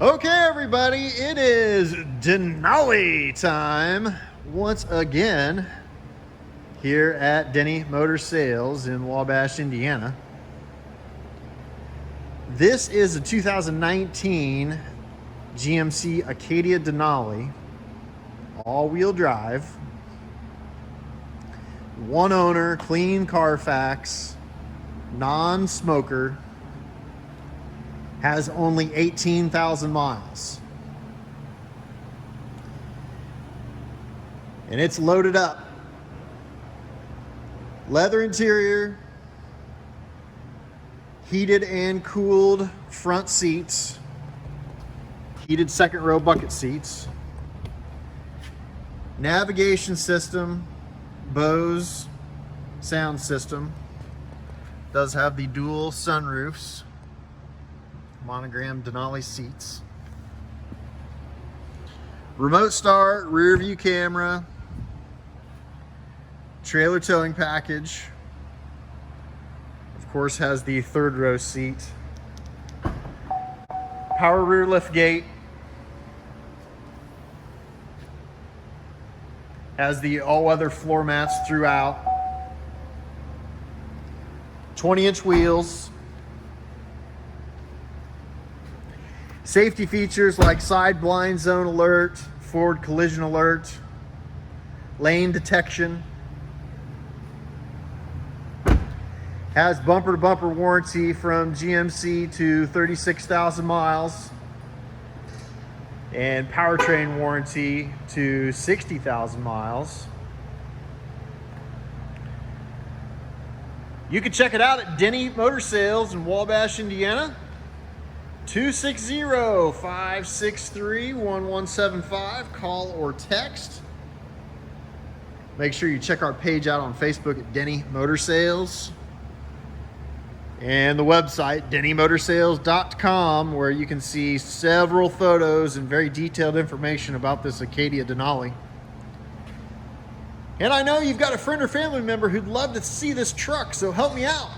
Okay, everybody, it is Denali time once again here at Denney Motor Sales in Wabash, Indiana. This is a 2019 GMC Acadia Denali all-wheel drive, one owner, clean CarFax, non-smoker. Has only 18,000 miles. And it's loaded up. Leather interior, heated and cooled front seats, heated second row bucket seats, navigation system, Bose sound system, does have the dual sunroofs, monogram Denali seats, remote start, rear view camera, trailer towing package, of course has the third row seat, power rear lift gate, has the all-weather floor mats throughout, 20-inch wheels. Safety features like side blind zone alert, forward collision alert, lane detection. Has bumper-to-bumper warranty from GMC to 36,000 miles. And powertrain warranty to 60,000 miles. You can check it out at Denney Motor Sales in Wabash, Indiana. 260-563-1175. Call or text. Make sure you check our page out on Facebook at Denney Motor Sales. And the website, DenneyMotorsales.com, where you can see several photos and very detailed information about this Acadia Denali. And I know you've got a friend or family member who'd love to see this truck, so help me out.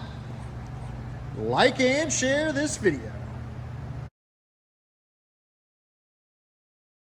Like and share this video.